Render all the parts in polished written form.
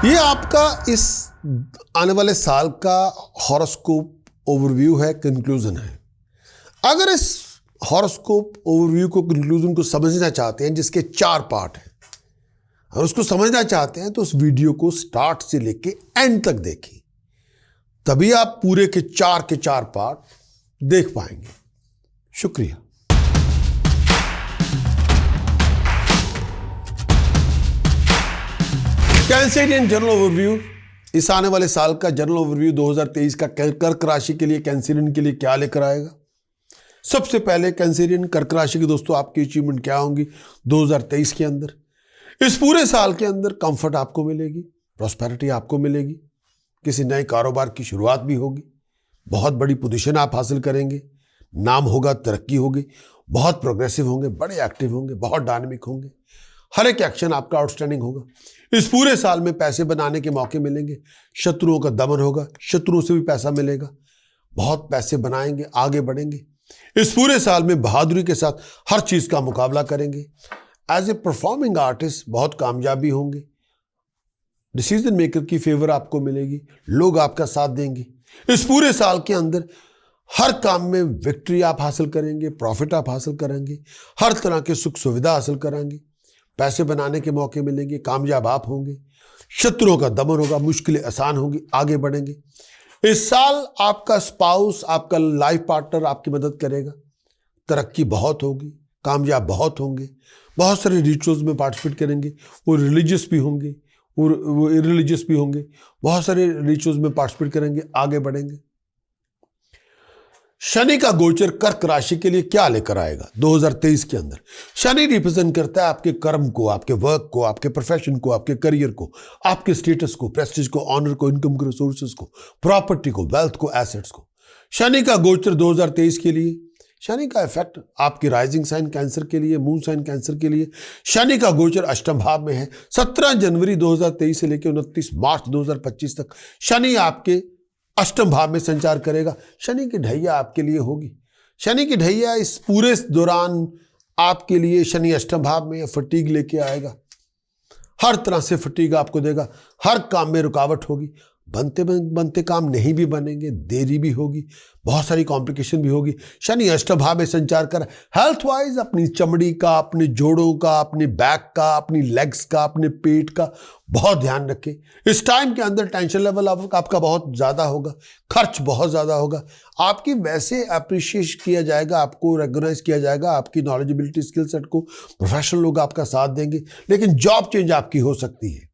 ये आपका इस आने वाले साल का हॉरोस्कोप ओवरव्यू है, कंक्लूजन है। अगर इस हॉरोस्कोप ओवरव्यू को, कंक्लूजन को समझना चाहते हैं, जिसके 4 पार्ट हैं, और उसको समझना चाहते हैं तो उस वीडियो को स्टार्ट से लेके एंड तक देखें, तभी आप पूरे के 4 पार्ट देख पाएंगे। शुक्रिया। कैंसेरियन जनरल ओवरव्यू, इस आने वाले साल का जनरल ओवरव्यू 2023 का कर्क राशि के लिए, कैंसेरियन के लिए क्या लेकर आएगा। सबसे पहले कैंसेरियन कर्क राशि के दोस्तों, आपकी अचीवमेंट क्या होंगी 2023 के अंदर। इस पूरे साल के अंदर कंफर्ट आपको मिलेगी, प्रॉस्पेरिटी आपको मिलेगी, किसी नए कारोबार की शुरुआत भी होगी, बहुत बड़ी पोजीशन आप हासिल करेंगे, नाम होगा, तरक्की होगी, बहुत प्रोग्रेसिव होंगे, बड़े एक्टिव होंगे, बहुत डायनेमिक होंगे, हर एक एक्शन आपका आउटस्टैंडिंग होगा। इस पूरे साल में पैसे बनाने के मौके मिलेंगे, शत्रुओं का दमन होगा, शत्रुओं से भी पैसा मिलेगा, बहुत पैसे बनाएंगे, आगे बढ़ेंगे। इस पूरे साल में बहादुरी के साथ हर चीज का मुकाबला करेंगे। एज ए परफॉर्मिंग आर्टिस्ट बहुत कामयाबी होंगे, डिसीजन मेकर की फेवर आपको मिलेगी, लोग आपका साथ देंगे। इस पूरे साल के अंदर हर काम में विक्ट्री आप हासिल करेंगे, प्रॉफिट आप हासिल करेंगे, हर तरह के सुख सुविधा हासिल करेंगे, पैसे बनाने के मौके मिलेंगे, कामयाब आप होंगे, शत्रुओं का दमन होगा, मुश्किलें आसान होंगी, आगे बढ़ेंगे। इस साल आपका स्पाउस, आपका लाइफ पार्टनर आपकी मदद करेगा, तरक्की बहुत होगी, कामयाब बहुत होंगे, बहुत सारे रिचुअल्स में पार्टिसिपेट करेंगे, वो रिलीजियस भी होंगे, वो इरिलीजियस भी होंगे, बहुत सारे रिचुअल्स में पार्टिसिपेट करेंगे, आगे बढ़ेंगे। शनि का गोचर कर्क राशि के लिए क्या लेकर आएगा 2023 के अंदर। शनि रिप्रेजेंट करता है आपके कर्म को, आपके वर्क को, आपके प्रोफेशन को, आपके करियर को, आपके स्टेटस को, प्रेस्टीज को, ऑनर को, इनकम को, रिसोर्सेज को, प्रॉपर्टी को, वेल्थ को, एसेट्स को। शनि का गोचर 2023 के लिए, शनि का इफेक्ट आपके राइजिंग साइन कैंसर के लिए, मून साइन कैंसर के लिए। शनि का गोचर अष्टम भाव में है। 17 जनवरी 2023 से लेकर 29 मार्च 2025 तक शनि आपके अष्टम भाव में संचार करेगा। शनि की ढैया आपके लिए होगी। शनि की ढैया इस पूरे दौरान आपके लिए शनि अष्टम भाव में फटीग लेके आएगा, हर तरह से फटीग आपको देगा, हर काम में रुकावट होगी, बनते बनते काम नहीं भी बनेंगे, देरी भी होगी, बहुत सारी कॉम्प्लिकेशन भी होगी। शनि अष्टम भाव में संचार कर हेल्थ वाइज अपनी चमड़ी का, अपने जोड़ों का, अपने बैक का, अपनी लेग्स का, अपने पेट का बहुत ध्यान रखें। इस टाइम के अंदर टेंशन लेवल आपका बहुत ज़्यादा होगा, खर्च बहुत ज़्यादा होगा। आपकी वैसे अप्रिशिएट किया जाएगा, आपको रिकॉग्नाइज किया जाएगा, आपकी नॉलेजेबिलिटी, स्किल सेट को प्रोफेशनल लोग आपका साथ देंगे। लेकिन जॉब चेंज आपकी हो सकती है,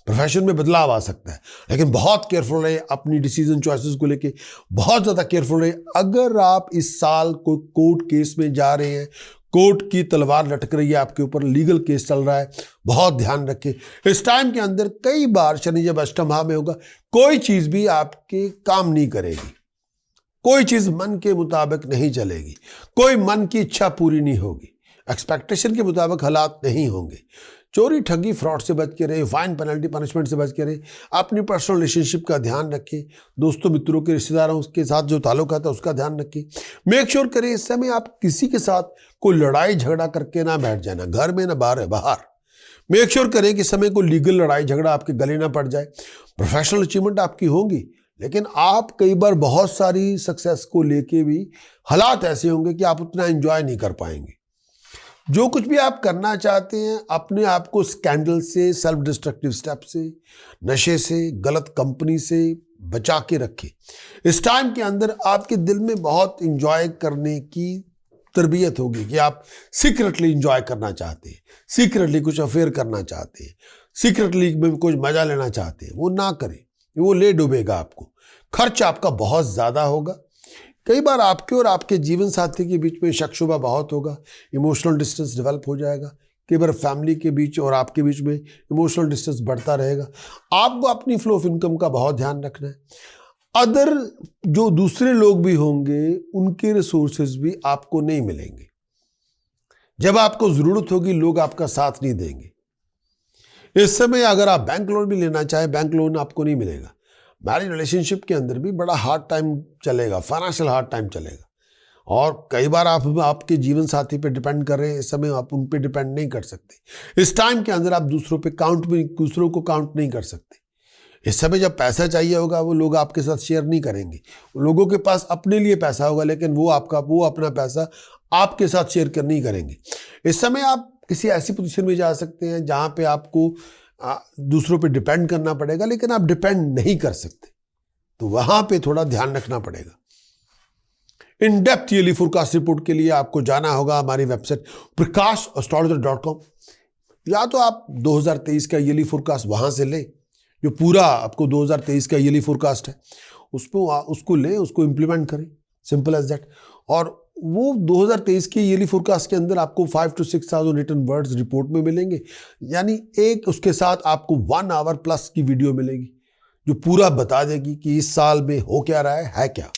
प्रोफेशन में बदलाव आ सकता है, लेकिन बहुत केयरफुल रहे अपनी डिसीजन चॉइसेस को लेके, बहुत ज़्यादा केयरफुल रहे। अगर आप इस साल कोई कोर्ट केस में जा रहे हैं, कोर्ट की तलवार लटक रही है आपके ऊपर, लीगल केस चल रहा है, बहुत ध्यान रखें। इस टाइम के अंदर कई बार शनि जब अष्टम भाव में होगा, कोई चीज़ भी आपके काम नहीं करेगी, कोई चीज़ मन के मुताबिक नहीं चलेगी, कोई मन की इच्छा पूरी नहीं होगी, एक्सपेक्टेशन के मुताबिक हालात नहीं होंगे। चोरी, ठगी, फ्रॉड से बच के रहे, फाइन, पेनल्टी, पनिशमेंट से बच के रहे। अपनी पर्सनल रिलेशनशिप का ध्यान रखें, दोस्तों, मित्रों के, रिश्तेदारों के साथ जो ताल्लुकात है उसका ध्यान रखें। मेक श्योर करें इस समय आप किसी के साथ कोई लड़ाई झगड़ा करके ना बैठ जाना, घर में ना बाहर। मेक श्योर करें कि समय को लीगल लड़ाई झगड़ा आपके गले ना पड़ जाए। प्रोफेशनल अचीवमेंट आपकी होंगी, लेकिन आप कई बार बहुत सारी सक्सेस को लेके भी हालात ऐसे होंगे कि आप उतना एंजॉय नहीं कर पाएंगे। जो कुछ भी आप करना चाहते हैं, अपने आप को स्कैंडल से, सेल्फ डिस्ट्रक्टिव स्टेप से, नशे से, गलत कंपनी से बचा के रखें। इस टाइम के अंदर आपके दिल में बहुत इंजॉय करने की तरबियत होगी कि आप सीक्रेटली इंजॉय करना चाहते हैं, सीक्रेटली कुछ अफेयर करना चाहते हैं, सीक्रेटली में कुछ मजा लेना चाहते हैं। वो ना करें, वो ले डूबेगा आपको। खर्च आपका बहुत ज़्यादा होगा। कई बार आपके और आपके जीवन साथी के बीच में शक शुबा बहुत होगा, इमोशनल डिस्टेंस डेवलप हो जाएगा। कई बार फैमिली के बीच और आपके बीच में इमोशनल डिस्टेंस बढ़ता रहेगा। आपको अपनी फ्लो ऑफ इनकम का बहुत ध्यान रखना है। अदर जो दूसरे लोग भी होंगे, उनके रिसोर्सेज भी आपको नहीं मिलेंगे। जब आपको ज़रूरत होगी, लोग आपका साथ नहीं देंगे। इस समय अगर आप बैंक लोन भी लेना चाहें, बैंक लोन आपको नहीं मिलेगा। मैरिज रिलेशनशिप के अंदर भी बड़ा हार्ड टाइम चलेगा, फाइनेंशियल हार्ड टाइम चलेगा। और कई बार आप आपके जीवन साथी पे डिपेंड कर रहे हैं, इस समय आप उन पे डिपेंड नहीं कर सकते। इस टाइम के अंदर आप दूसरों को काउंट नहीं कर सकते। इस समय जब पैसा चाहिए होगा वो लोग आपके साथ शेयर नहीं करेंगे, लोगों के पास अपने लिए पैसा होगा लेकिन वो अपना पैसा आपके साथ शेयर कर नहीं करेंगे। इस समय आप किसी ऐसी पोजीशन में जा सकते हैं जहां पे आपको दूसरों पे डिपेंड करना पड़ेगा, लेकिन आप डिपेंड नहीं कर सकते, तो वहां पे थोड़ा ध्यान रखना पड़ेगा। In depth yearly forecast report के लिए आपको जाना होगा हमारी वेबसाइट prakash.com। या तो आप 2023 का ईयरली फोरकास्ट वहां से लें, जो पूरा आपको 2023 का ईयरली फोरकास्ट है उसको लें, उसको इंप्लीमेंट करें, सिंपल एज दैट। और वो 2023 के ईयरली फोरकास्ट के अंदर आपको 5 to 6,000 रिटन वर्ड्स रिपोर्ट में मिलेंगे, यानी एक उसके साथ आपको 1 hour प्लस की वीडियो मिलेगी जो पूरा बता देगी कि इस साल में हो क्या रहा है क्या।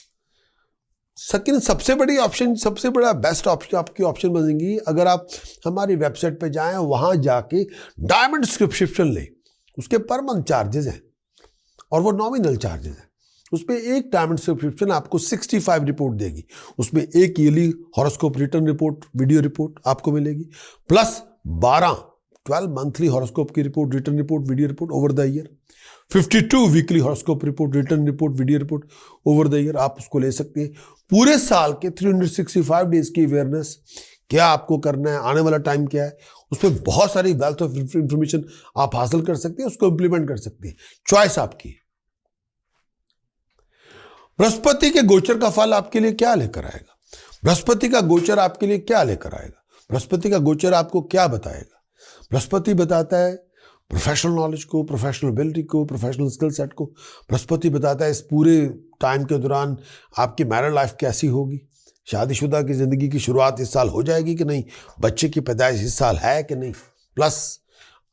सेकंड सबसे बड़ा बेस्ट ऑप्शन आपकी ऑप्शन बनेगी अगर आप हमारी वेबसाइट पे जाएं, वहां जाके डायमंड सब्सक्रिप्शन लें। उसके पर मंथ चार्जेस हैं और वो नॉमिनल चार्जेस हैं। उसमें एक डायमंड सब्सक्रिप्शन आपको 65 रिपोर्ट देगी, उसमें एक yearly horoscope return report video report आपको मिलेगी, प्लस 12 मंथली हॉरोस्कोप की report return report video report over the year, 52 weekly horoscope report return report video report over the year. आप उसको ले सकते हैं। पूरे साल के 365 डेज की अवेयरनेस, क्या आपको करना है, आने वाला टाइम क्या है, उसमें बहुत सारी वेल्थ ऑफ इंफॉर्मेशन आप हासिल कर सकते हैं, उसको इंप्लीमेंट कर सकते हैं, चॉइस आपकी। बृहस्पति के गोचर का फल आपके लिए क्या लेकर आएगा? बृहस्पति का गोचर आपके लिए क्या लेकर आएगा? बृहस्पति का गोचर आपको क्या बताएगा? बृहस्पति बताता है प्रोफेशनल नॉलेज को, प्रोफेशनल एबिलिटी को, प्रोफेशनल स्किल सेट को। बृहस्पति बताता है इस पूरे टाइम के दौरान आपकी मैरिड लाइफ कैसी होगी, शादीशुदा की जिंदगी की शुरुआत इस साल हो जाएगी कि नहीं, बच्चे की पैदाइश इस साल है कि नहीं, प्लस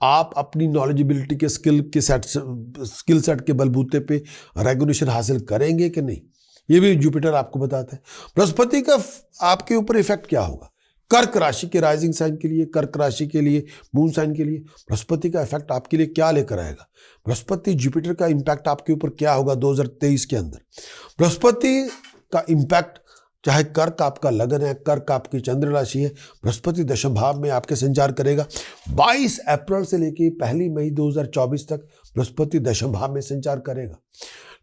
आप अपनी नॉलेजिबिलिटी के स्किल सेट के बलबूते पे रेगुलेशन हासिल करेंगे कि नहीं, ये भी जुपिटर आपको बताता है। बृहस्पति का आपके ऊपर इफेक्ट क्या होगा? कर्क राशि के राइजिंग साइन के लिए, कर्क राशि के लिए, मून साइन के लिए बृहस्पति का इफेक्ट आपके लिए क्या लेकर आएगा? बृहस्पति जुपिटर का इंपैक्ट आपके ऊपर क्या होगा 2023 के अंदर? बृहस्पति का इंपैक्ट, चाहे कर्क आपका लगन है, कर्क आपकी चंद्र राशि है, बृहस्पति दशम भाव में आपके संचार करेगा। 22 अप्रैल से लेकर 1 मई 2024 तक बृहस्पति दशम भाव में संचार करेगा।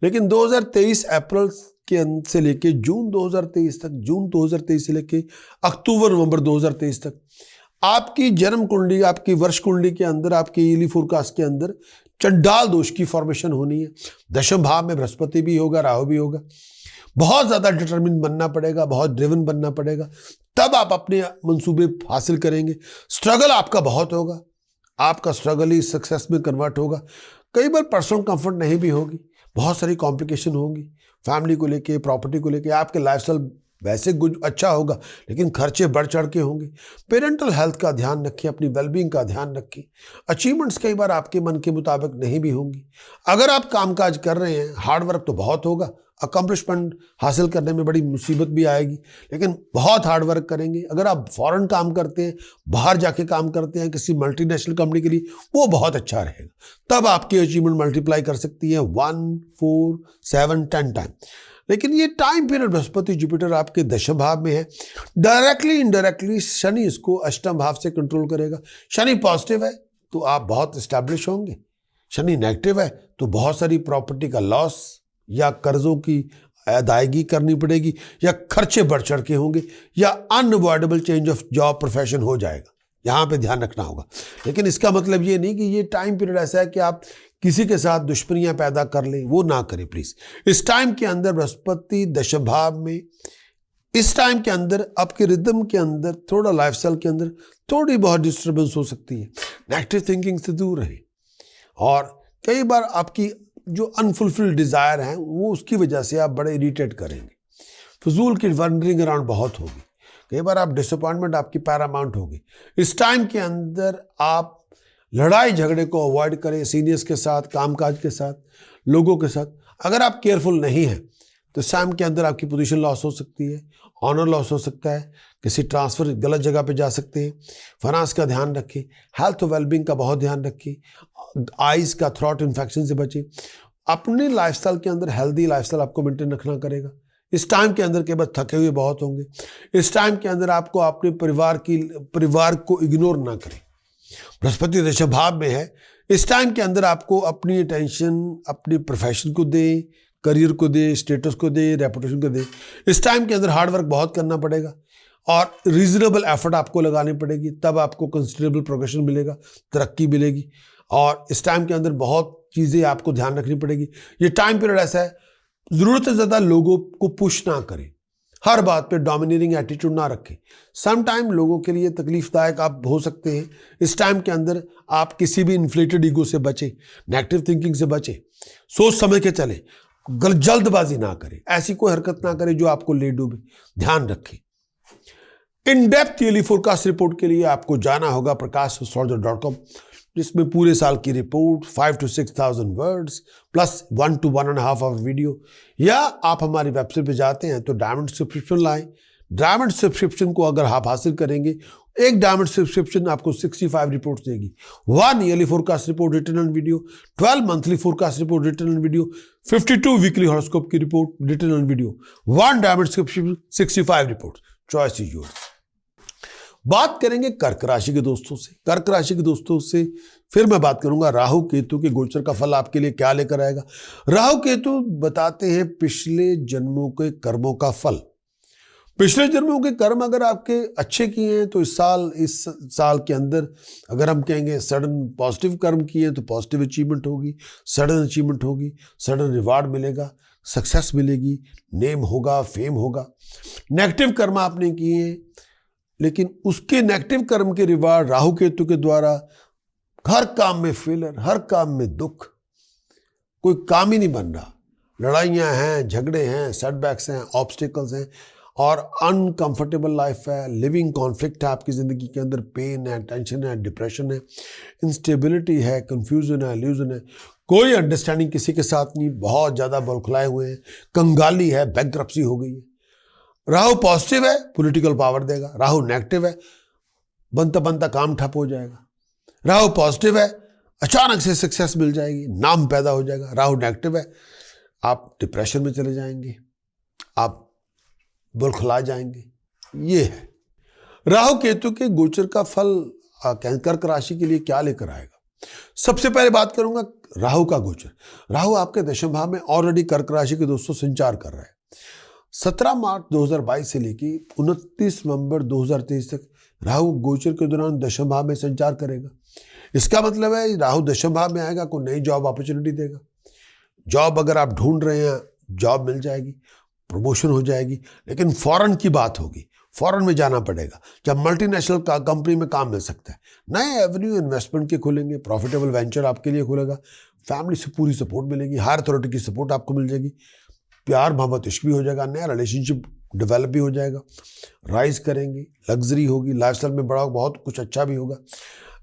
लेकिन 2023 अप्रैल के अंत से लेके जून 2023 तक, जून 2023 से लेके अक्टूबर नवंबर 2023 तक आपकी जन्म कुंडली, आपकी वर्ष कुंडली के अंदर, आपके ईयरली फोरकास्ट के अंदर चंडाल दोष की फॉर्मेशन होनी है। दशम भाव में बृहस्पति भी होगा, राहु भी होगा। बहुत ज्यादा डिटरमिन बनना पड़ेगा, बहुत ड्रिवन बनना पड़ेगा, तब आप अपने मंसूबे हासिल करेंगे। स्ट्रगल आपका बहुत होगा, आपका स्ट्रगल ही सक्सेस में कन्वर्ट होगा। कई बार पर्सनल कंफर्ट नहीं भी होगी, बहुत सारी कॉम्प्लिकेशन होंगी, फैमिली को लेके, प्रॉपर्टी को लेके। आपके लाइफस्टाइल वैसे कुछ अच्छा होगा लेकिन खर्चे बढ़ चढ़ के होंगे। पेरेंटल हेल्थ का ध्यान रखें, अपनी वेलबींग का ध्यान रखें। अचीवमेंट्स कई बार आपके मन के मुताबिक नहीं भी होंगी। अगर आप कामकाज कर रहे हैं, हार्डवर्क तो बहुत होगा, अकम्पलिशमेंट हासिल करने में बड़ी मुसीबत भी आएगी, लेकिन बहुत हार्ड वर्क करेंगे। अगर आप फॉरेन काम करते हैं, बाहर जाके काम करते हैं किसी मल्टीनेशनल कंपनी के लिए, वो बहुत अच्छा रहेगा। तब आपकी अचीवमेंट मल्टीप्लाई कर सकती है 1, 4, 7, 10 टाइम। लेकिन ये टाइम पीरियड बृहस्पति जुपिटर आपके दशम भाव में है, डायरेक्टली इनडायरेक्टली शनि इसको अष्टम भाव से कंट्रोल करेगा। शनि पॉजिटिव है तो आप बहुत स्टैब्लिश होंगे, शनि नेगेटिव है तो बहुत सारी प्रॉपर्टी का लॉस या कर्जों की अदायगी करनी पड़ेगी, या खर्चे बढ़ चढ़ के होंगे, या unavoidable change of job profession हो जाएगा। यहाँ पे ध्यान रखना होगा। लेकिन इसका मतलब ये नहीं कि ये टाइम पीरियड ऐसा है कि आप किसी के साथ दुश्मनियां पैदा कर लें, वो ना करें प्लीज। इस टाइम के अंदर बृहस्पति दशम भाव में, इस टाइम के अंदर आपके रिदम के अंदर, थोड़ा लाइफस्टाइल के अंदर थोड़ी बहुत डिस्टर्बेंस हो सकती है। नेगेटिव थिंकिंग से दूर रहें, और कई बार आपकी जो अनफुलफिल्ड डिजायर है वो उसकी वजह से आप बड़े इरिटेट करेंगे। फजूल की वंडरिंग अराउंड बहुत होगी, कई बार आप डिसअपॉइंटमेंट आपकी पैरामाउंट होगी। इस टाइम के अंदर आप लड़ाई झगड़े को अवॉइड करें, सीनियर्स के साथ, कामकाज के साथ, लोगों के साथ। अगर आप केयरफुल नहीं हैं तो इस टाइम के अंदर आपकी पोजीशन लॉस हो सकती है, ऑनर लॉस हो सकता है, किसी ट्रांसफर गलत जगह पे जा सकते हैं। फाइनेंस का ध्यान रखें, हेल्थ और वेलबींग का बहुत ध्यान रखें, आइज का, थ्रोट इन्फेक्शन से बचें। अपनी लाइफस्टाइल के अंदर हेल्दी लाइफस्टाइल आपको मेंटेन रखना करेगा। इस टाइम के अंदर केवल थके हुए बहुत होंगे। इस टाइम के अंदर आपको अपने परिवार को इग्नोर ना करें। बृहस्पति दशम भाव में है, इस टाइम के अंदर आपको अपनी अटेंशन अपने प्रोफेशन को दे, करियर को दे, स्टेटस को दे, रेपुटेशन को दे। इस टाइम के अंदर हार्ड वर्क बहुत करना पड़ेगा और रीजनेबल एफर्ट आपको लगानी पड़ेगी, तब आपको कंसिडरेबल प्रोग्रेशन मिलेगा, तरक्की मिलेगी। और इस टाइम के अंदर बहुत चीज़ें आपको ध्यान रखनी पड़ेगी। ये टाइम पीरियड ऐसा है, ज़रूरत से ज़्यादा लोगों को पुश ना करें, हर बात पे डोमिनेटिंग एटीट्यूड ना रखें। सम टाइम लोगों के लिए तकलीफदायक आप हो सकते हैं। इस टाइम के अंदर आप किसी भी इन्फ्लेटेड ईगो से बचें, नेगेटिव थिंकिंग से बचें, सोच समझ के चलें, जल्दबाजी ना करें, ऐसी कोई हरकत ना करें जो आपको ले डूबे। ध्यान रखें। In depth yearly forecast report के लिए आपको जाना होगा prakash.com, जिसमें पूरे साल की report 5 to 6,000 words plus 1 to 1.5 hour video, या आप हमारी वेबसाइट पे जाते हैं तो डायमंड सब्सक्रिप्शन लाएं। डायमंड सब्सक्रिप्शन को अगर आप हासिल करेंगे, एक डायमंड सब्सक्रिप्शन आपको 65 रिपोर्ट्स देगी, 1 yearly forecast report written on video, 12 monthly forecast report written on video, 52 weekly horoscope की report written on video, 1 diamond subscription, 65 report. Choice is yours. बात करेंगे कर्क राशि के दोस्तों से। कर्क राशि के दोस्तों से फिर मैं बात करूंगा राहु केतु के गोचर का फल आपके लिए क्या लेकर आएगा। राहु केतु बताते हैं पिछले जन्मों के कर्मों का फल। पिछले जन्मों के कर्म अगर आपके अच्छे किए हैं तो इस साल के अंदर अगर हम कहेंगे सडन पॉजिटिव कर्म किए हैं तो पॉजिटिव अचीवमेंट होगी, सडन अचीवमेंट होगी, सडन रिवार्ड मिलेगा, सक्सेस मिलेगी, नेम होगा, फेम होगा। नेगेटिव कर्म आपने किए हैं लेकिन उसके नेगेटिव कर्म के रिवार्ड राहु केतु के द्वारा हर काम में फेलियर, हर काम में दुख, कोई काम ही नहीं बन रहा, लड़ाइयाँ हैं, झगड़े हैं, सेटबैक्स हैं, ऑब्स्टिकल्स हैं और अनकंफर्टेबल लाइफ है, लिविंग कॉन्फ्लिक्ट है आपकी ज़िंदगी के अंदर, पेन है, टेंशन है, डिप्रेशन है, इंस्टेबिलिटी है, कंफ्यूजन है, इल्यूजन है, कोई अंडरस्टैंडिंग किसी के साथ नहीं, बहुत ज़्यादा बौखलाए हुए हैं, कंगाली है, बैंकरप्सी हो गई है। राहु पॉजिटिव है, पॉलिटिकल पावर देगा। राहु नेगेटिव है, बनता बनता काम ठप हो जाएगा। राहु पॉजिटिव है, अचानक से सक्सेस मिल जाएगी, नाम पैदा हो जाएगा। राहु नेगेटिव है, आप डिप्रेशन में चले जाएंगे, आप बुलखला जाएंगे। ये है राहु केतु के गोचर का फल कर्क राशि के लिए क्या लेकर आएगा। सबसे पहले बात करूंगा राहु का गोचर। राहु आपके दशम भाव में ऑलरेडी कर्क राशि के दोस्तों संचार कर रहा है। 17 मार्च 2022 से लेकर 29 नवंबर 2023 तक राहु गोचर के दौरान दशम भाव में संचार करेगा। इसका मतलब है राहु दशम भाव में आएगा, कोई नई जॉब अपॉर्चुनिटी देगा। जॉब अगर आप ढूंढ रहे हैं, जॉब मिल जाएगी, प्रमोशन हो जाएगी, लेकिन फॉरेन की बात होगी, फॉरेन में जाना पड़ेगा। जब मल्टीनेशनल कंपनी में काम मिल सकता है, नए एवेन्यू इन्वेस्टमेंट के खुलेंगे, प्रॉफिटेबल वेंचर आपके लिए खुलेगा, फैमिली से पूरी सपोर्ट मिलेगी, हायर अथॉरिटी की सपोर्ट आपको मिल जाएगी, प्यार मोहब्बत इश्क भी हो जाएगा, नया रिलेशनशिप डेवलप भी हो जाएगा, राइज करेंगे, लग्जरी होगी, लाइफस्टाइल में बड़ा बहुत कुछ अच्छा भी होगा।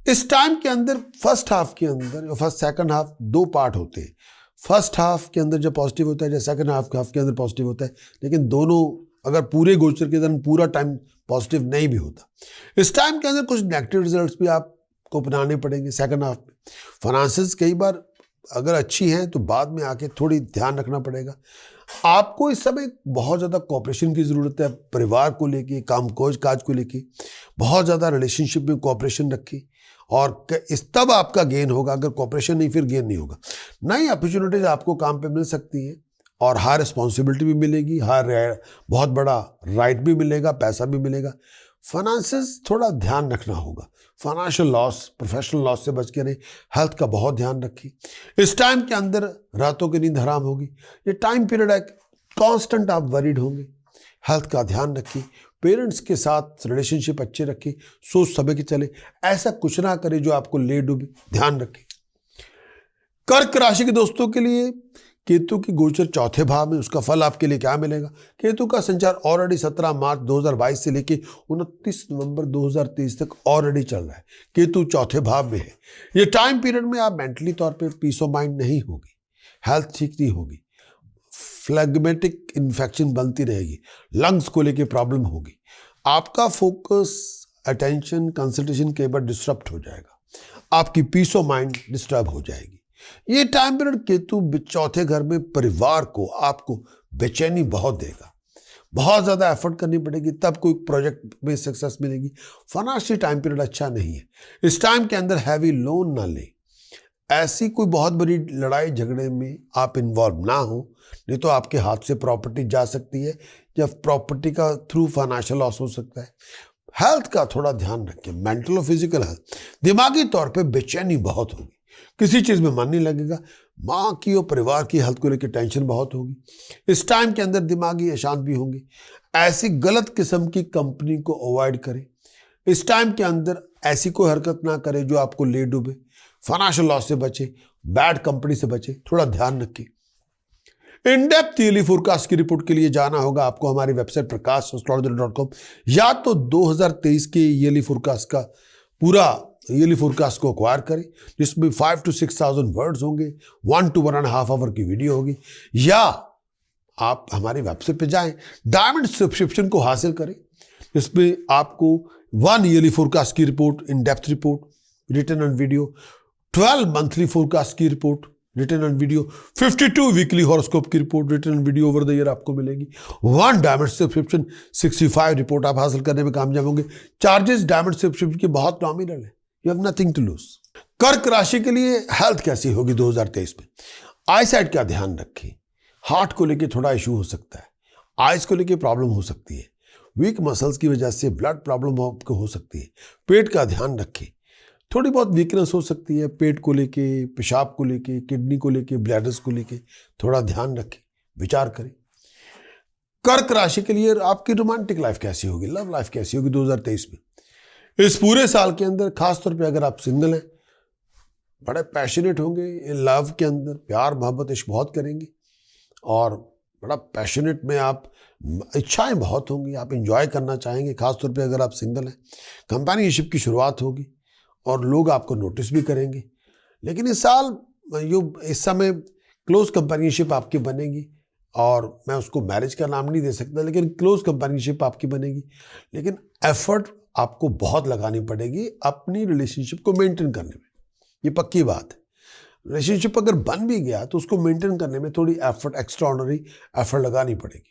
इस टाइम के अंदर फर्स्ट हाफ के अंदर, फर्स्ट सेकंड हाफ दो पार्ट होते हैं। फर्स्ट हाफ के अंदर जब पॉजिटिव होता है, जब सेकंड हाफ के अंदर पॉजिटिव होता है, लेकिन दोनों अगर पूरे गोचर के दौरान पूरा टाइम पॉजिटिव नहीं भी होता। इस टाइम के अंदर कुछ नेगेटिव रिजल्ट्स भी आपको अपनाने पड़ेंगे सेकंड हाफ में। फाइनेंसेस कई बार अगर अच्छी हैं तो बाद में आके थोड़ी ध्यान रखना पड़ेगा। आपको इस समय बहुत ज़्यादा कोऑपरेशन की ज़रूरत है, परिवार को लेके, काम काज को लेके बहुत ज़्यादा रिलेशनशिप में कोऑपरेशन रखें और इस तब आपका गेन होगा। अगर कोऑपरेशन नहीं, फिर गेन नहीं होगा। नई अपॉर्चुनिटीज आपको काम पे मिल सकती है और हाई रिस्पॉन्सिबिलिटी भी मिलेगी, बहुत बड़ा राइट भी मिलेगा, पैसा भी मिलेगा। फाइनेंसेस थोड़ा ध्यान रखना होगा, फाइनेंशियल लॉस, प्रोफेशनल लॉस से बच के रहे। हेल्थ का बहुत ध्यान रखिए। इस टाइम के अंदर रातों की नींद हराम होगी। ये टाइम पीरियड है, कांस्टेंट आप वरीड होंगे। हेल्थ का ध्यान रखिए, पेरेंट्स के साथ रिलेशनशिप अच्छे रखिए, सोच समझ के चले, ऐसा कुछ ना करे जो आपको ले डूबे, ध्यान रखें। कर्क राशि के दोस्तों के लिए केतु की गोचर चौथे भाव में, उसका फल आपके लिए क्या मिलेगा। केतु का संचार ऑलरेडी 17 मार्च 2022 से लेके 29 नवंबर 2023 तक ऑलरेडी चल रहा है। केतु चौथे भाव में है। ये टाइम पीरियड में आप मेंटली तौर पे पीस ऑफ माइंड नहीं होगी, हेल्थ ठीक नहीं होगी, फ्लैग्मेटिक इन्फेक्शन बनती रहेगी, लंग्स को लेके प्रॉब्लम होगी, आपका फोकस, अटेंशन, कंसंट्रेशन कई बार डिस्टर्ब हो जाएगा, आपकी पीस ऑफ माइंड डिस्टर्ब हो जाएगी। ये टाइम पीरियड केतु चौथे घर में परिवार को, आपको बेचैनी बहुत देगा, बहुत ज़्यादा एफर्ट करनी पड़ेगी, तब कोई प्रोजेक्ट में सक्सेस मिलेगी। फाइनेंशियल टाइम पीरियड अच्छा नहीं है। इस टाइम के अंदर हैवी लोन ना लें, ऐसी कोई बहुत बड़ी लड़ाई झगड़े में आप इन्वॉल्व ना हो, नहीं तो आपके हाथ से प्रॉपर्टी जा सकती है या प्रॉपर्टी का थ्रू फाइनेंशियल लॉस हो सकता है। हेल्थ का थोड़ा ध्यान रखें, मेंटल और फिजिकल हेल्थ। दिमागी तौर पे बेचैनी बहुत होगी, किसी चीज में मन नहीं लगेगा, माँ की और परिवार की हेल्थ को लेकर टेंशन बहुत होगी। इस टाइम के अंदर दिमागी अशांत भी होंगे। ऐसी गलत किस्म की कंपनी को अवॉइड करें। इस टाइम के अंदर ऐसी कोई हरकत ना करें जो आपको ले डूबे। फाइनेंशियल लॉस से बचे, बैड कंपनी से बचे, थोड़ा ध्यान रखें। इन डेप्थ ईयरली फोरकास्ट की रिपोर्ट के लिए जाना होगा आपको हमारी वेबसाइट prakash.com, या तो 2023 के ईयरली फोरकास्ट का पूरा ईयरली फोरकास्ट को अक्वायर करें, जिसमें 5 to 6,000 वर्ड्स होंगे, 1 to 1.5 आवर की वीडियो होगी, या आप हमारी वेबसाइट पे जाएं, डायमंड सब्सक्रिप्शन को हासिल करें, जिसमें आपको 1 ईयरली फोरकास्ट की report, in depth report written on video, 12 monthly forecast की report written on video, 52 weekly horoscope की report written on video over the year आपको मिलेगी, 1 डायमंड सब्सक्रिप्शन, 65 रिपोर्ट आप हासिल करने में कामयाब होंगे। चार्जेस डायमंड सब्सक्रिप्शन के बहुत नॉमिनल है, you have nothing to lose. कर्क राशि के लिए हेल्थ कैसी होगी 2023 में? आई साइड का ध्यान रखें, हार्ट को लेकर थोड़ा इशू हो सकता है, आइज को लेकर प्रॉब्लम हो सकती है, वीक मसल्स की वजह से ब्लड प्रॉब्लम आपको हो सकती है, पेट का ध्यान रखें, थोड़ी बहुत वीकनेस हो सकती है पेट को लेके, पेशाब को लेके, किडनी को लेके, ब्लैडर्स को लेके, थोड़ा ध्यान रखें, विचार करें। कर्क राशि के लिए आपकी रोमांटिक लाइफ कैसी होगी, लव लाइफ कैसी होगी 2023 में? इस पूरे साल के अंदर खासतौर पे अगर आप सिंगल हैं, बड़े पैशनेट होंगे लव के अंदर, प्यार मोहब्बत इश्क बहुत करेंगे और बड़ा पैशनेट में आप, इच्छाएं बहुत होंगी, आप इंजॉय करना चाहेंगे। खासतौर पे अगर आप सिंगल हैं, कंपेनियनशिप की शुरुआत होगी और लोग आपको नोटिस भी करेंगे। लेकिन इस साल इस समय क्लोज कंपेनियनशिप आपकी बनेगी, और मैं उसको मैरिज का नाम नहीं दे सकता, लेकिन क्लोज कंपेनियनशिप आपकी बनेगी। लेकिन एफर्ट आपको बहुत लगानी पड़ेगी अपनी रिलेशनशिप को मेंटेन करने में, ये पक्की बात है। रिलेशनशिप अगर बन भी गया तो उसको मेंटेन करने में थोड़ी एफर्ट, एक्स्ट्राऑर्डिनरी एफर्ट लगानी पड़ेगी।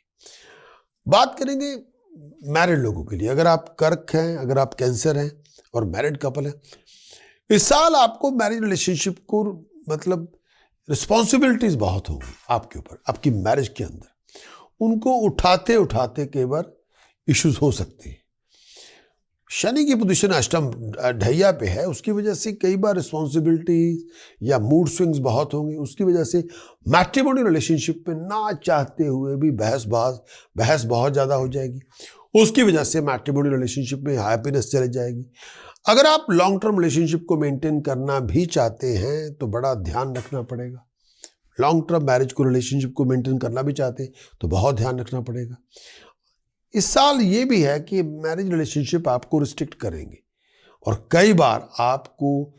बात करेंगे मैरिड लोगों के लिए। अगर आप कर्क हैं, अगर आप कैंसर हैं और मैरिड कपल हैं, इस साल आपको मैरिज रिलेशनशिप को मतलब रिस्पॉन्सिबिलिटीज बहुत होंगी आपके ऊपर, आपकी मैरिज के अंदर। उनको उठाते उठाते कई बार इश्यूज हो सकते हैं। शनि की पोजीशन अष्टम ढैया पे है, उसकी वजह से कई बार रिस्पॉन्सिबिलिटीज या मूड स्विंग्स बहुत होंगे। उसकी वजह से मैट्रिमोनियल रिलेशनशिप पे ना चाहते हुए भी बहस बहुत ज़्यादा हो जाएगी। उसकी वजह से मैट्रिमोनियल रिलेशनशिप में हैप्पीनेस चली जाएगी। अगर आप लॉन्ग टर्म रिलेशनशिप को मेंटेन करना भी चाहते हैं तो बड़ा ध्यान रखना पड़ेगा। लॉन्ग टर्म मैरिज को, रिलेशनशिप को मेंटेन करना भी चाहते हैं तो बहुत ध्यान रखना पड़ेगा। इस साल ये भी है कि मैरिज रिलेशनशिप आपको रिस्ट्रिक्ट करेंगे और कई बार आपको,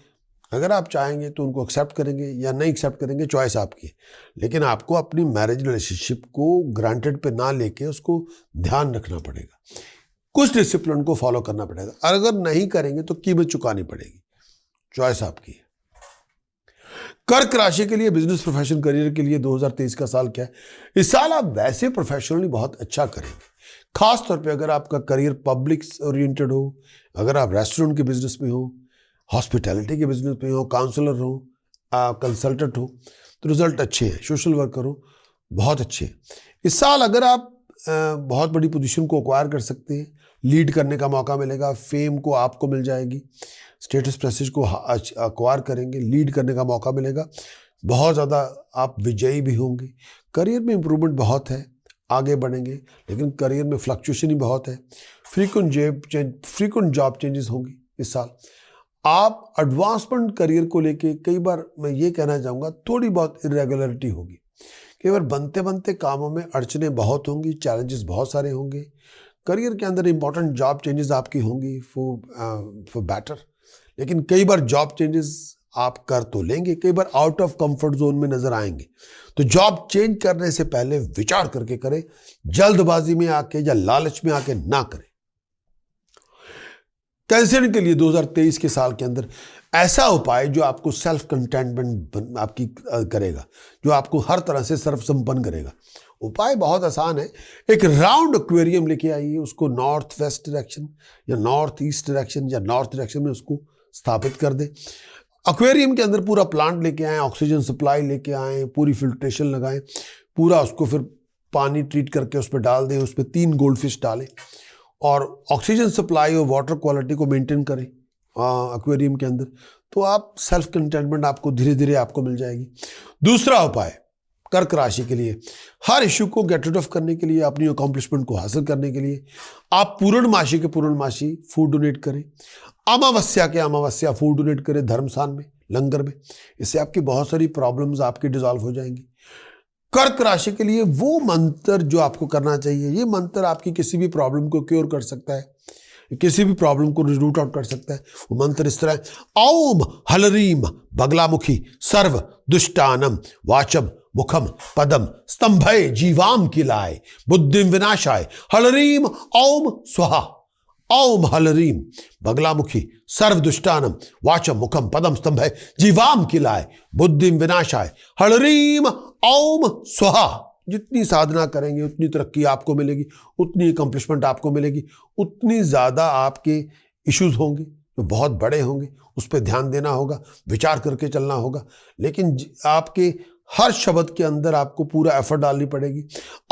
अगर आप चाहेंगे तो उनको एक्सेप्ट करेंगे या नहीं एक्सेप्ट करेंगे, चॉइस आपकी है। लेकिन आपको अपनी मैरिज रिलेशनशिप को ग्रांटेड पे ना लेके उसको ध्यान रखना पड़ेगा, कुछ डिसिप्लिन को फॉलो करना पड़ेगा। अगर नहीं करेंगे तो कीमत चुकानी पड़ेगी, चॉइस आपकी है। कर्क राशि के लिए बिजनेस, प्रोफेशन, करियर के लिए 2023 का साल क्या है? इस साल आप वैसे प्रोफेशनली बहुत अच्छा करेंगे। खास तौर पे अगर आपका करियर पब्लिक ओरिएंटेड हो, अगर आप रेस्टोरेंट के बिजनेस में हो, हॉस्पिटैलिटी के बिजनेस में हो, काउंसलर हो, कंसल्टेंट हो, तो रिजल्ट अच्छे हैं। सोशल वर्कर हो, बहुत अच्छे हैं। इस साल अगर आप बहुत बड़ी पोजीशन को एक्वायर कर सकते हैं, लीड करने का मौका मिलेगा, फेम को आपको मिल जाएगी, स्टेटस प्रेस्टीज को एक्वायर करेंगे, लीड करने का मौका मिलेगा, बहुत ज़्यादा आप विजयी भी होंगे। करियर में इंप्रूवमेंट बहुत है, आगे बढ़ेंगे, लेकिन करियर में फ्लक्चुएशन ही बहुत है। फ्रीक्वेंट जॉब चेंजेस होंगी इस साल। आप एडवांसमेंट करियर को लेके कई बार, मैं ये कहना चाहूँगा, थोड़ी बहुत इरेगुलरिटी होगी। कई बार बनते बनते कामों में अड़चनें बहुत होंगी, चैलेंजेस बहुत सारे होंगे। करियर के अंदर इंपॉर्टेंट जॉब चेंजेस आपकी होंगी फॉर बेटर, लेकिन कई बार जॉब चेंजेस आप कर तो लेंगे, कई बार आउट ऑफ कंफर्ट जोन में नजर आएंगे। तो जॉब चेंज करने से पहले विचार करके करें, जल्दबाजी में आके या लालच में आके ना करें। कैंसर के लिए 2023 के साल के अंदर ऐसा उपाय जो आपको सेल्फ कंटेंटमेंट आपकी करेगा, जो आपको हर तरह से सर्वसंपन्न करेगा। उपाय बहुत आसान है। एक राउंड एक्वेरियम लेके आइए, उसको नॉर्थ वेस्ट डायरेक्शन या नॉर्थ ईस्ट डायरेक्शन या नॉर्थ डायरेक्शन में उसको स्थापित कर दे। एक्वेरियम के अंदर पूरा प्लांट लेके आए, ऑक्सीजन सप्लाई लेके आए, पूरी फिल्ट्रेशन लगाएं, पूरा उसको फिर पानी ट्रीट करके उस पर डाल दें, उस पर 3 गोल्ड फिश डालें और ऑक्सीजन सप्लाई और वाटर क्वालिटी को मेंटेन करें एक्वेरियम के अंदर, तो आप सेल्फ कंटेनमेंट आपको धीरे धीरे आपको मिल जाएगी। दूसरा उपाय कर्क राशि के लिए, हर इश्यू को गेट रिड ऑफ करने के लिए, अपनी अकॉम्प्लिशमेंट को हासिल करने के लिए आप पूर्णमासी के पूर्णमासी फूड डोनेट करें, अमावस्या के अमावस्या फूड डोनेट करें धर्मस्थान में, लंगर में। इससे आपकी बहुत सारी प्रॉब्लम्स आपकी डिसॉल्व हो जाएंगी। कर्क राशि के लिए वो मंत्र जो आपको करना चाहिए, ये मंत्र आपकी किसी भी प्रॉब्लम को क्योर कर सकता है, किसी भी प्रॉब्लम को रूट आउट कर सकता है। वो मंत्र इस तरह है, ओम हलरीम बगलामुखी सर्व दुष्टानम वाचम मुखम पदम स्तंभय जीवाम किलाय बुद्धिम विनाशाय हलरीम ओम स्वाहा। ओम हलरीम बगलामुखी सर्व दुष्टानम वाचम मुखम पदम स्तंभय जीवाम किलाय बुद्धिम विनाशाय हलरीम ओम स्वाहा। जितनी साधना करेंगे उतनी तरक्की आपको मिलेगी, उतनी अकम्प्लिशमेंट आपको मिलेगी, उतनी ज़्यादा आपके इश्यूज होंगे जो बहुत बड़े होंगे, उस पर ध्यान देना होगा, विचार करके चलना होगा। लेकिन आपके हर शब्द के अंदर आपको पूरा एफर्ट डालनी पड़ेगी।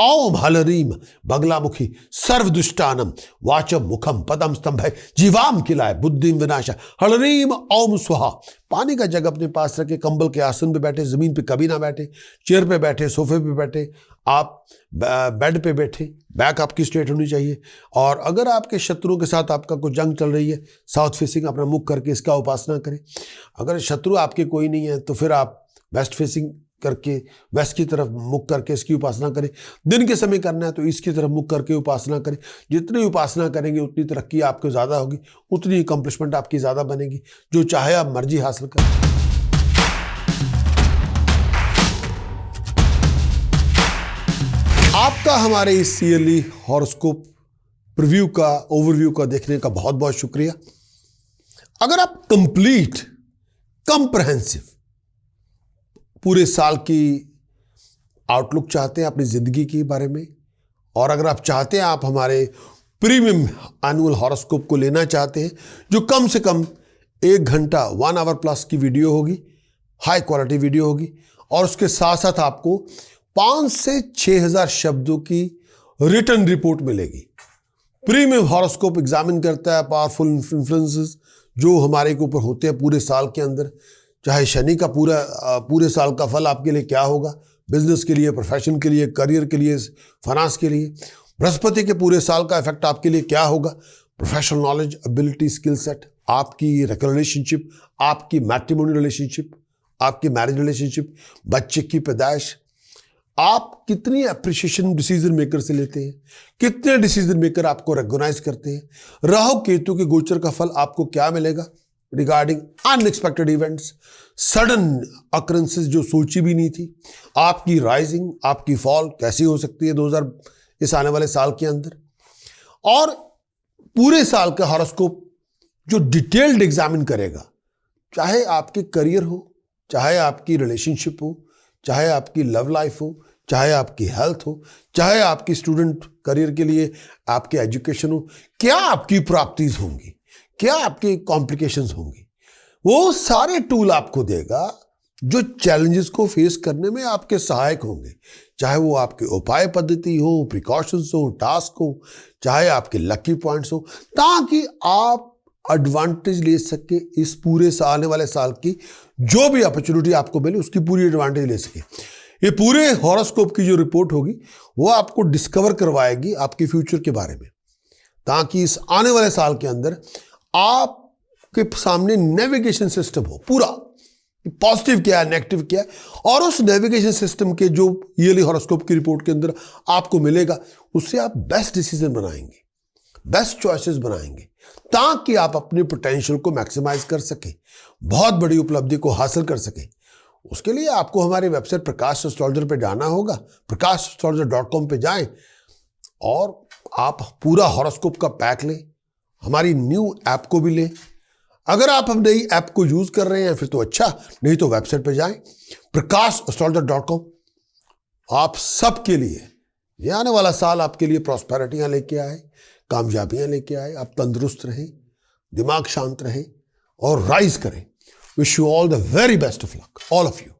ओम हलरीम बगलामुखी सर्व दुष्टानम वाचम मुखम पदम स्तंभय जीवाम किलाय बुद्धिम विनाशा हलरीम ओम स्वाहा। पानी का जग अपने पास रखे, कंबल के आसन पे बैठे, जमीन पे कभी ना बैठे, चेयर पे बैठे, सोफे पे बैठे, आप बेड पे बैठे, बैक आपकी स्ट्रेट होनी चाहिए। और अगर आपके शत्रुओं के साथ आपका कोई जंग चल रही है, साउथ फेसिंग अपना मुख करके इसका उपासना करें। अगर शत्रु आपके कोई नहीं है तो फिर आप वेस्ट फेसिंग करके, वेस्ट की तरफ मुख करके इसकी उपासना करें। दिन के समय करना है तो ईस्ट की तरफ मुख करके उपासना करें। जितनी उपासना करेंगे उतनी तरक्की आपको ज़्यादा होगी, उतनी अकम्प्लिशमेंट आपकी ज़्यादा बनेगी। जो चाहे आप मर्जी हासिल करें। आपका हमारे इस ईयरली हॉरोस्कोप प्रीव्यू का, ओवरव्यू का देखने का बहुत बहुत शुक्रिया। अगर आप कंप्लीट, कॉम्प्रहेंसिव पूरे साल की आउटलुक चाहते हैं अपनी ज़िंदगी के बारे में, और अगर आप चाहते हैं आप हमारे प्रीमियम एनुअल हॉरोस्कोप को लेना चाहते हैं, जो कम से कम 1 घंटा 1 आवर प्लस की वीडियो होगी, हाई क्वालिटी वीडियो होगी, और उसके साथ साथ आपको 5 से 6,000 शब्दों की रिटर्न रिपोर्ट मिलेगी। प्रीमियम हॉरोस्कोप एग्जामिन करता है पावरफुल इन्फ्लुएंसेस जो हमारे के ऊपर होते हैं पूरे साल के अंदर, चाहे शनि का पूरे साल का फल आपके लिए क्या होगा, बिजनेस के लिए, प्रोफेशन के लिए, करियर के लिए, फाइनेंस के लिए, बृहस्पति के पूरे साल का इफेक्ट आपके लिए क्या होगा, professional knowledge, ability, skill set, आपकी रिलेशनशिप, आपकी मैट्रिमोनियल रिलेशनशिप, आपकी मैरिज रिलेशनशिप, बच्चे की पैदाइश, आप कितनी अप्रिशिएशन डिसीजन मेकर से लेते हैं, कितने डिसीजन मेकर आपको रिकॉग्नाइज करते हैं, राहु केतु के गोचर का फल आपको क्या मिलेगा regarding unexpected events, sudden occurrences जो सोची भी नहीं थी, आपकी राइजिंग, आपकी फॉल कैसी हो सकती है 2000 इस आने वाले साल के अंदर, और पूरे साल का हॉरोस्कोप जो डिटेल्ड एग्जामिन करेगा, चाहे आपके करियर हो, चाहे आपकी रिलेशनशिप हो, चाहे आपकी लव लाइफ हो, चाहे आपकी हेल्थ हो, चाहे आपकी स्टूडेंट करियर के लिए आपके एजुकेशन हो, क्या आपकी प्राप्तिज होंगी, क्या आपके कॉम्प्लिकेशंस होंगी, वो सारे टूल आपको देगा जो चैलेंजेस को फेस करने में आपके सहायक होंगे। चाहे वो आपके उपाय पद्धति हो, प्रिकॉशंस हो, टास्क हो, चाहे आपके लकी पॉइंट्स हो, ताकि आप एडवांटेज ले सके इस पूरे आने वाले साल की जो भी अपॉर्चुनिटी आपको मिले उसकी पूरी एडवांटेज ले सके। ये पूरे हॉरोस्कोप की जो रिपोर्ट होगी वो आपको डिस्कवर करवाएगी आपके फ्यूचर के बारे में, ताकि इस आने वाले साल के अंदर आपके सामने नेविगेशन सिस्टम हो पूरा, पॉजिटिव क्या है, नेगेटिव क्या है, और उस नेविगेशन सिस्टम के जो ईयरली हॉरोस्कोप की रिपोर्ट के अंदर आपको मिलेगा उससे आप बेस्ट डिसीजन बनाएंगे, बेस्ट चॉइसेस बनाएंगे, ताकि आप अपने पोटेंशियल को मैक्सिमाइज कर सकें, बहुत बड़ी उपलब्धि को हासिल कर सकें। उसके लिए आपको हमारे वेबसाइट प्रकाश एस्ट्रोलॉजर पे जाना होगा, prakash.com पे जाएं और आप पूरा हॉरोस्कोप का पैक लें, हमारी न्यू ऐप को भी लें। अगर आप हम नई ऐप को यूज कर रहे हैं फिर तो अच्छा, नहीं तो वेबसाइट पे जाएं prakash.com। आप सबके लिए ये आने वाला साल आपके लिए प्रॉस्पेरिटियां लेके आए, कामयाबियां लेके आए, आप तंदुरुस्त रहें, दिमाग शांत रहे और राइज करें। Wish you all the very best of luck, all of you.